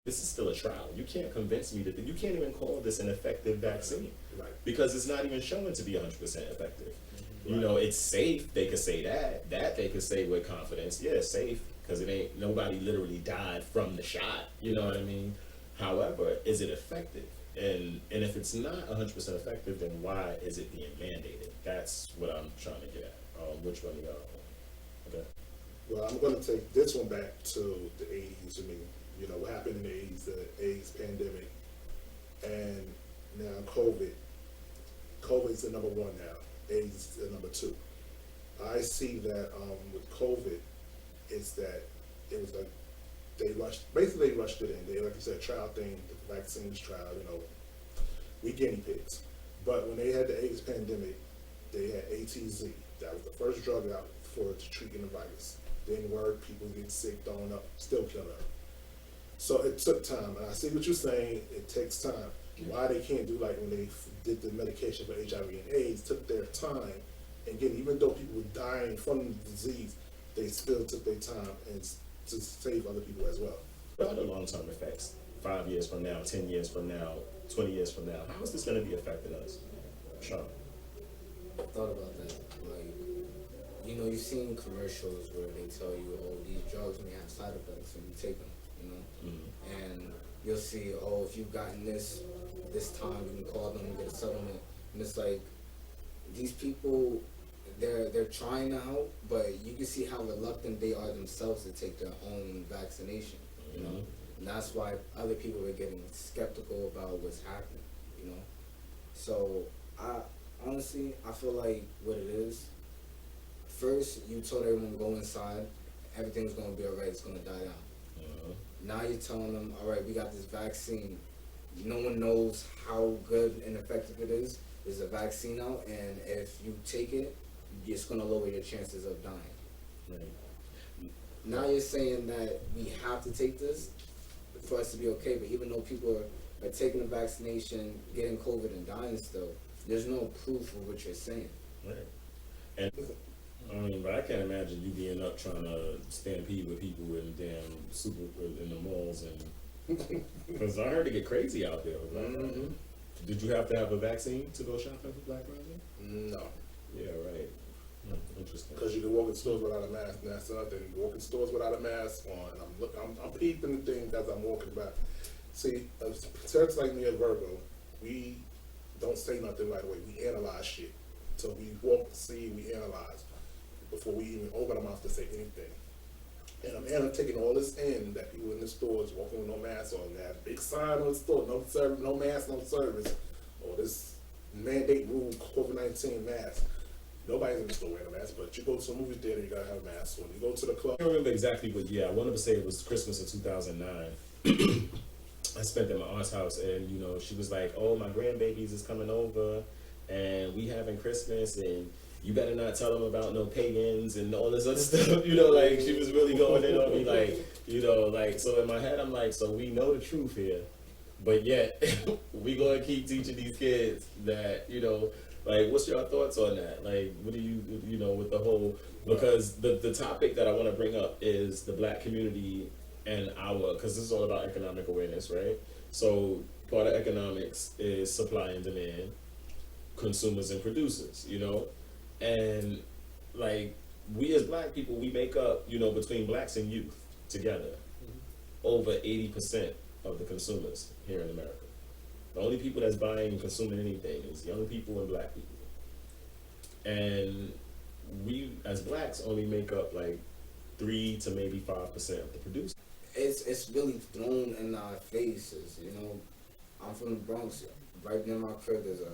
this is still a trial. You can't convince me that you can't even call this an effective vaccine, Right. because it's not even showing to be 100% effective. You Right. know, it's safe. They could say that. That they could say with confidence. Yeah, it's safe because it ain't nobody literally died from the shot. You know what I mean? However, is it effective? And if it's not 100% effective, then why is it being mandated? That's what I'm trying to get at. Which one of y'all? Okay. Well, I'm going to take this one back to the 80s. I mean, you know, what happened in the 80s, the AIDS pandemic, and now COVID. COVID's the number one now. AIDS is the number two. I see that with COVID, is that it was like basically they rushed it in. They, like you said, trial thing, the vaccines trial, you know, we guinea pigs. But when they had the AIDS pandemic, they had ATZ. That was the first drug out for treating the virus. Didn't work, people get sick, throwing up, still killing them. So it took time, and I see what you're saying. It takes time. Why they can't do like when they did the medication for HIV and AIDS, took their time, and again, even though people were dying from the disease, they still took their time and to save other people as well. What are the long-term effects? 5 years from now, 10 years from now, 20 years from now. How is this going to be affecting us? Sean. I thought about that. Like, you know, you've seen commercials where they tell you, oh, these drugs may have side effects when you take them, you know? And you'll see, oh, if you've gotten this time, you can call them and get a settlement. And it's like, these people, they're trying to help, but you can see how reluctant they are themselves to take their own vaccination, you know? And that's why other people are getting skeptical about what's happening, you know? So, honestly, I feel like what it is, first, you told everyone go inside, everything's gonna be alright, it's gonna die down. Now you're telling them, alright, we got this vaccine. No one knows how good and effective it is. There's a vaccine out, and if you take it, it's gonna lower your chances of dying. Right. Now you're saying that we have to take this for us to be okay, but even though people are taking the vaccination, getting COVID and dying still, there's no proof of what you're saying. Right. And I mean, but I can't imagine you being up trying to stampede with people in damn super in the malls, and because I heard it get crazy out there. Like, did you have to have a vaccine to go shopping for Black Friday? No. Yeah, right. Interesting. Because you can walk in stores without a mask, and that's another thing. You can walk in stores without a mask on. I'm peeping the things as I'm walking by. See, church like me at Virgo, we don't say nothing right away. We analyze shit. So we walk, see, we analyze before we even open our mouth to say anything. And I'm taking all this in that people in the stores walking with no mask on. They have a big sign on the store, no service, no mask, no service, or this mandate rule, COVID-19 mask. Nobody's in the store wearing a mask, but you go to a movie theater, you gotta have a mask on. You go to the club. I don't remember exactly what year. I wanted to say it was Christmas of 2009. I spent at my aunt's house, and you know, she was like, "Oh, my grandbabies is coming over, and we having Christmas, and you better not tell them about no pagans and all this other stuff." You know, like she was really going in on me, like, you know, like, so in my head, I'm like, so we know the truth here, but yet we gonna keep teaching these kids that, you know. Like, what's your thoughts on that? Like, what do you know, with the whole, because the topic that I want to bring up is the Black community and because this is all about economic awareness, right? So part of economics is supply and demand, consumers and producers, you know? And like, we as Black people, we make up, you know, between Blacks and youth together, over 80% of the consumers here in America. The only people that's buying and consuming anything is young people and Black people. And we, as Blacks, only make up like 3 to maybe 5% of the producers. It's really thrown in our faces, you know. I'm from the Bronx. Right near my crib there's a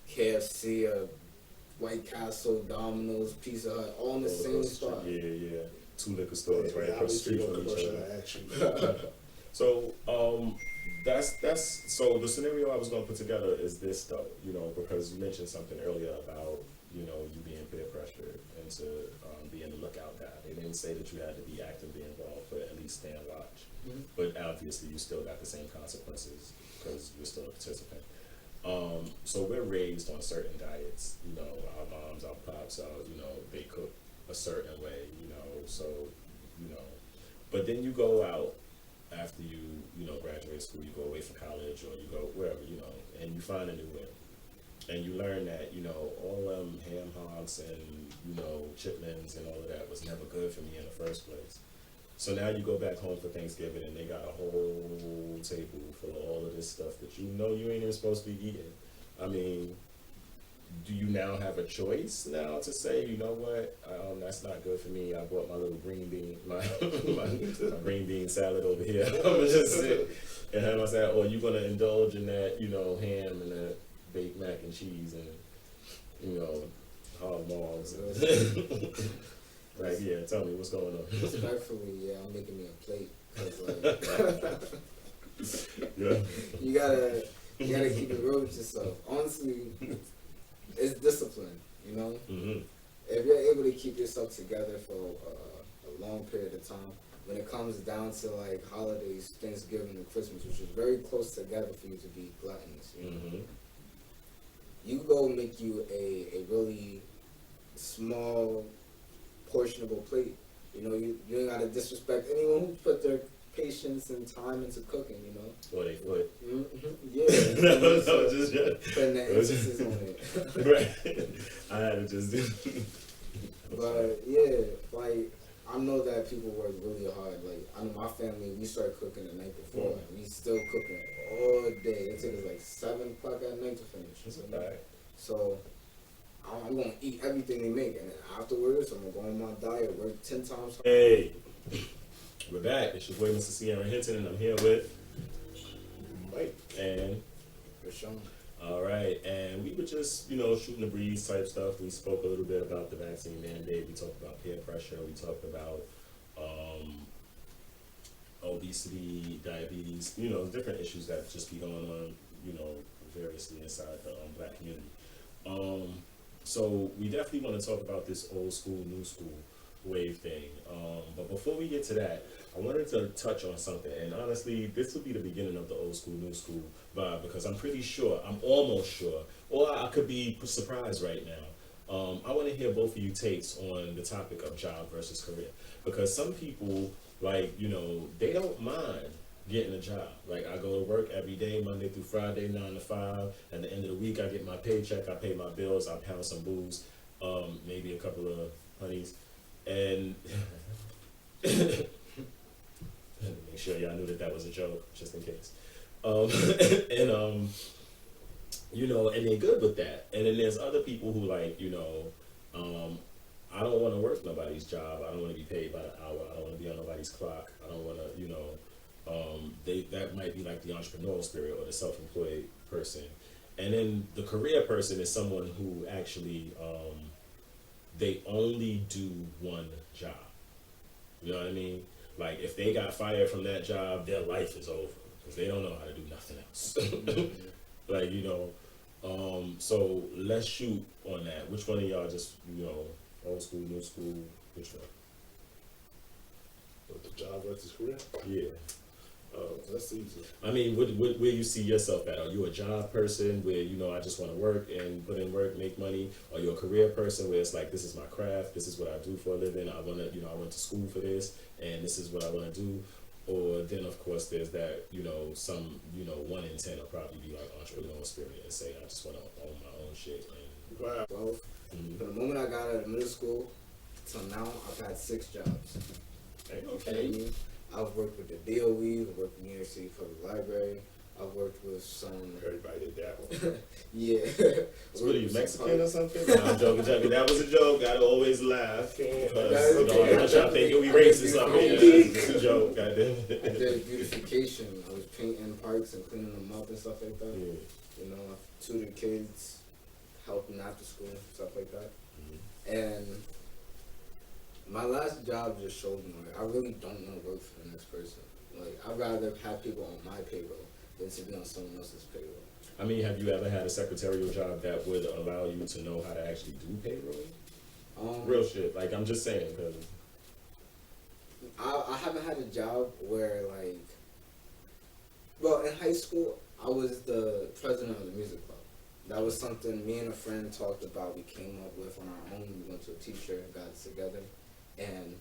KFC, a White Castle, Domino's, Pizza Hut, all in the same spot. Yeah. 2 liquor stores right across the street from each other. Actually. So that's so the scenario I was going to put together is this though, you know, because you mentioned something earlier about, you know, you being peer pressured into being the lookout guy. They didn't say that you had to be actively involved, but at least stand watch. But obviously you still got the same consequences because you're still a participant. So we're raised on certain diets, you know, our moms, our pops, you know, they cook a certain way, you know, so, you know, but then you go out after you know, graduate school, you go away for college or you go wherever, you know, and you find a new one. And you learn that, you know, all ham hocks and, you know, chitlins and all of that was never good for me in the first place. So now you go back home for Thanksgiving and they got a whole table full of all of this stuff that you know you ain't even supposed to be eating. I mean, do you now have a choice now to say, you know what, that's not good for me. I bought my little green bean, my green bean salad over here. I'm gonna just sit and have my salad. Or you gonna indulge in that, you know, ham and that baked mac and cheese and, you know, hog maws. Like, yeah, tell me what's going on. Respectfully, yeah, I'm making me a plate. 'Cause, like, Yeah. you gotta keep it real with yourself. Honestly, it's discipline, you know? Mm-hmm. If you're able to keep yourself together for a long period of time, when it comes down to like holidays, Thanksgiving and Christmas, which is very close together for you to be gluttonous, you know? Mm-hmm. You go make you a really small, portionable plate. You know, you ain't gotta disrespect anyone who put their patience and time into cooking, you know? Or they foot. Mm-hmm. Yeah. No, just Putting the emphasis on it. right. I had to just do. But yeah, like I know that people work really hard. Like I know my family, we started cooking the night before, and we still cooking all day. It takes us like 7 o'clock at night to finish. It's okay. So I'm gonna eat everything they make, and then afterwards I'm gonna go on my diet, work 10 times. Hey, we're back. It's your boy, Mr. Sierra Hinton, and I'm here with Mike. and Rashawn. all right. And we were just, you know, shooting the breeze type stuff. We spoke a little bit about the vaccine mandate. We talked about peer pressure. We talked about obesity, diabetes. You know, different issues that just be going on, you know, variously inside the Black community. So we definitely want to talk about this old school, new school wave thing. But before we get to that, I wanted to touch on something. And honestly, this will be the beginning of the old school, new school vibe, because I'm pretty sure, I'm almost sure, or I could be surprised right now. I want to hear both of you takes on the topic of job versus career. Because some people, like, you know, they don't mind getting a job. Like, I go to work every day, Monday through Friday, 9 to 5. At the end of the week, I get my paycheck, I pay my bills, I pound some booze, maybe a couple of honeys, and make sure y'all knew that was a joke, just in case. And you know, and they're good with that. And then there's other people who, like, you know, I don't want to work nobody's job. I don't want to be paid by the hour. I don't want to be on nobody's clock. I don't want to, you know, that might be like the entrepreneurial spirit or the self-employed person. And then the career person is someone who actually, they only do one job. You know what I mean? Like, if they got fired from that job, their life is over because they don't know how to do nothing else. Like, you know, so let's shoot on that. Which one of y'all just, you know, old school, new school, which one? With the job versus career? Yeah. That's easy. I mean, where you see yourself at? Are you a job person where, you know, I just want to work and put in work, make money? Are you a career person where it's like, this is my craft, this is what I do for a living, I want to, you know, I went to school for this, and this is what I want to do? Or then, of course, there's that, you know, some, you know, 1 in 10 will probably be like entrepreneurial spirit and say, I just want to own my own shit. And, Wow. Both. From the moment I got out of middle school till now, I've had 6 jobs. okay. I've worked with the DOE, I've worked with New York City Public Library, I've worked with some. Everybody did that one. Yeah. So what are you, Mexican or something? No, I'm joking. That was a joke. I'd always laugh. Because, you know, I'm not trying to think you'll be racist up here. It's a joke, goddamn. I did beautification. I was painting parks and cleaning them up and stuff like that. Yeah. You know, I tutored kids, helping after school, stuff like that. Mm-hmm. And my last job just showed me, like, I really don't want to work for the next person. Like, I'd rather have people on my payroll than to be on someone else's payroll. I mean, have you ever had a secretarial job that would allow you to know how to actually do payroll? Real shit. Like, I'm just saying, because I haven't had a job where, like, well, in high school, I was the president of the music club. That was something me and a friend talked about. We came up with on our own. We went to a teacher and got it together. And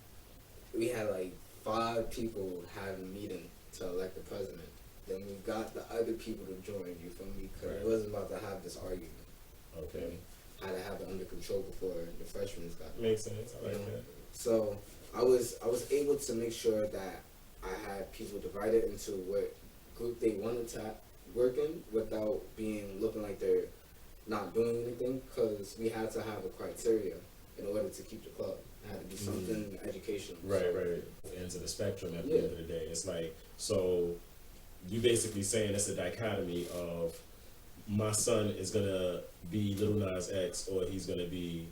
we had, like, 5 people having a meeting to elect the president. Then we got the other people to join, you feel me? Because Right. we wasn't about to have this argument. Okay. Had to have it under control before the freshmen got Makes sense. I like that. So I was able to make sure that I had people divided into what group they wanted to work in without looking like they're not doing anything, because we had to have a criteria in order to keep the club. It had to be something educational. Right, So, right. Ends of the spectrum at the end of the day. It's like, so you basically saying it's a dichotomy of my son is gonna be Little Nas X or he's gonna be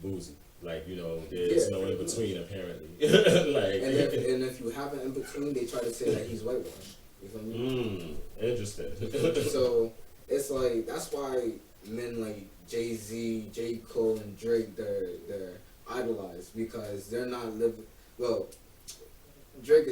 Boozy. Like, you know, there's no in between apparently. Like, and if you have an in between, they try to say that he's whitewashed. You feel me? Interesting. So it's like, that's why men like Jay-Z, J. Cole, and Drake, they're idolized, because they're not living. Well, Drake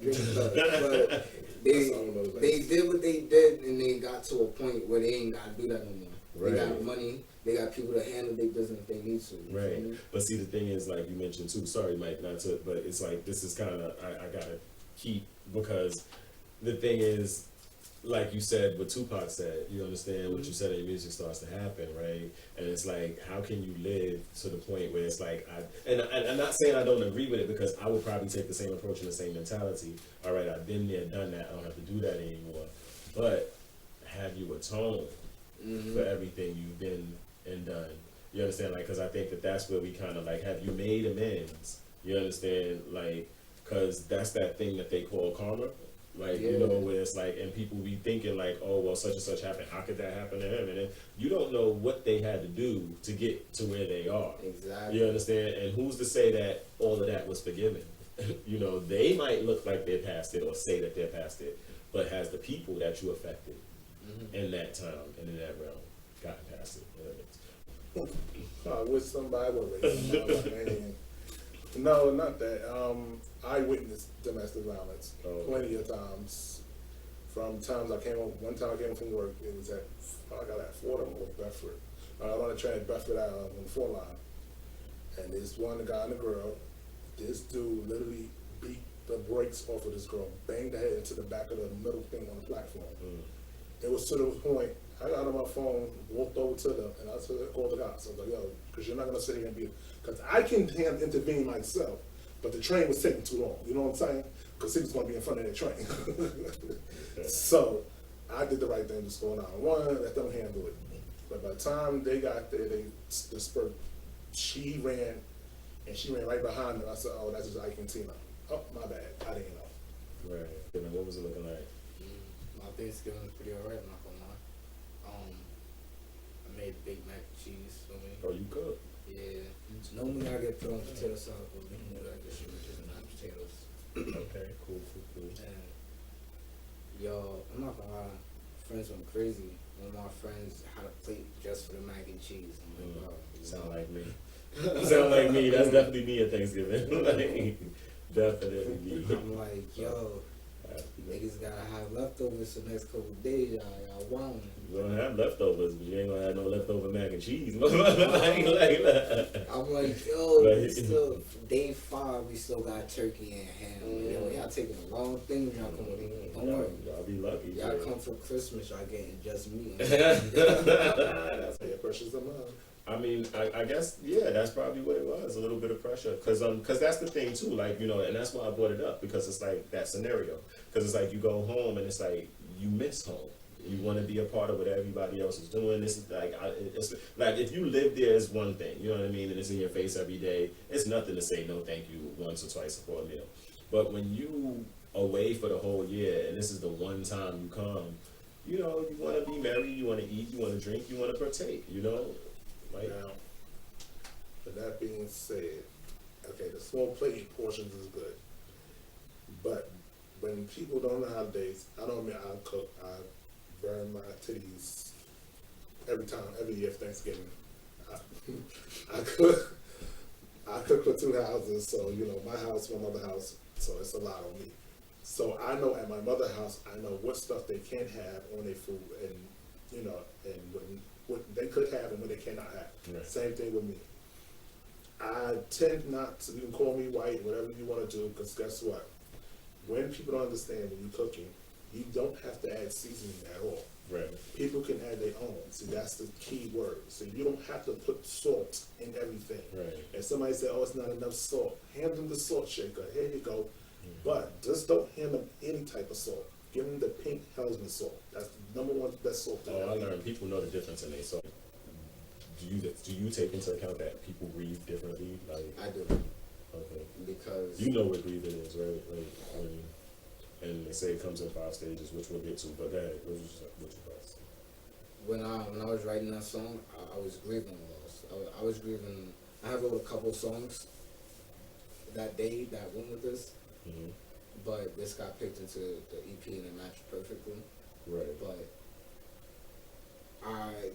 is better, but they did what they did, and they got to a point where they ain't gotta do that no more. Right. They got money. They got people to handle their business if they need to. You Right. feel me? But see, the thing is, like you mentioned too, sorry, Mike, not to, but it's like, this is kind of, I gotta keep, because the thing is, like you said, what Tupac said, you understand what you said, and music starts to happen, right? And it's like, how can you live to the point where it's like, and I'm not saying I don't agree with it, because I would probably take the same approach and the same mentality. All right, I've been there, done that, I don't have to do that anymore. But have you atoned for everything you've been and done? You understand? Like, because I think that that's where we kind of like, have you made amends? You understand? Like, because that's that thing that they call karma. Like, you know, where it's like, and people be thinking like, oh, well, such and such happened. How could that happen to him? And then you don't know what they had to do to get to where they are. Exactly. You understand? And who's to say that all of that was forgiven? You know, they might look like they're past it or say that they're past it, but has the people that you affected in that time and in that realm gotten past it? I wish somebody would raise them up, man. No, not that. I witnessed domestic violence plenty of times. From times I came home, one time I came home from work, it was I got at Fordham or Bedford. I got on the train at Bedford on the 4 line. And this one guy and a girl, this dude literally beat the brakes off of this girl, banged her head into the back of the middle thing on the platform. It was to the point, I got on my phone, walked over to them, and I said, call the cops. I was like, yo, because you're not going to sit here and be, because I can intervene myself, but the train was taking too long. You know what I'm saying? Because he was going to be in front of that train. So I did the right thing, just going on one, let them handle it. But by the time they got there, they dispersed. She ran, and she ran right behind them. I said, oh, that's just Ike and Tina. Oh, my bad. I didn't know. Right. And then what was it looking like? My Thanksgiving was pretty alright, I'm not gonna lie. I made Big Mac and cheese for me. Oh, you cook? Yeah. Normally I get put on potato salad, but we can do like this shit with just mashed potatoes. Okay, cool. And yo, I'm not gonna lie, friends went crazy. One of my friends had a plate just for the mac and cheese. I'm like, bro. Sound like me. Sound like me. That's definitely me at Thanksgiving. Like, definitely me. I'm like, yo, niggas gotta have leftovers for the next couple of days, y'all want. You're gonna have leftovers, but you ain't gonna have no leftover mac and cheese. I'm like, yo, Right. we still, day 5, we still got turkey and ham. Yo, y'all taking a long thing when y'all come with me. Don't worry. Y'all be lucky. Y'all come for Christmas, y'all getting just me. That's Yeah, precious amount. I mean, I guess, yeah, that's probably what it was, a little bit of pressure. Cause that's the thing too, like, you know, and that's why I brought it up, because it's like that scenario. Cause it's like you go home and it's like, you miss home. You want to be a part of what everybody else is doing. This is like, it's like if you live there, it's one thing, you know what I mean? And it's in your face every day. It's nothing to say no thank you once or twice for a meal. But when you away for the whole year, and this is the one time you come, you know, you want to be merry, you want to eat, you want to drink, you want to partake, you know? Like, Now, with that being said, okay, the small plate portions is good. But when people don't know holidays, I don't mean I cook, I burn my titties every year for Thanksgiving. I cook for 2 houses, so you know, my house, my mother's house, so it's a lot on me. So I know at my mother's house, I know what stuff they can have on their food, and you know, and what they could have and what they cannot have. Right. Same thing with me. I tend not to, you can call me white, whatever you want to do, because guess what? When people don't understand when you're cooking, you don't have to add seasoning at all. Right. People can add their own. See, that's the key word. So you don't have to put salt in everything. Right. And somebody said, "Oh, it's not enough salt." Hand them the salt shaker. Here you go. But just don't hand them any type of salt. Give them the pink Hellsman salt. That's the number one best salt. Oh, I learned people know the difference in their salt. Do you take into account that people breathe differently? Like, I do, okay, because you know what breathing is, right? Like, and they say it comes in 5 stages, which we'll get to. But that, what was your thoughts? when I was writing that song, I was grieving loss. I was grieving. I have wrote a couple songs that day that went with this, Mm-hmm. but this got picked into the EP and it matched perfectly. Right. But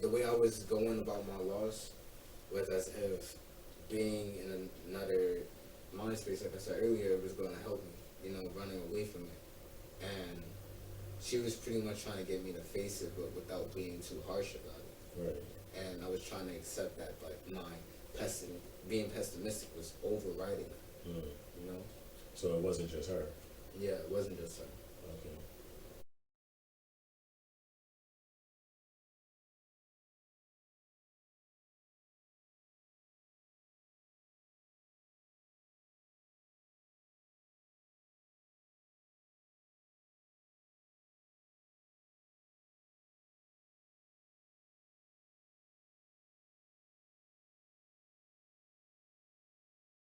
the way I was going about my loss was as if being in another mind space, like I said earlier, was going to help me, running away from it. And she was pretty much trying to get me to face it, but without being too harsh about it. Right. And I was trying to accept that, but being pessimistic was overriding, Mm. you know? So it wasn't just her. Yeah, it wasn't just her. Okay.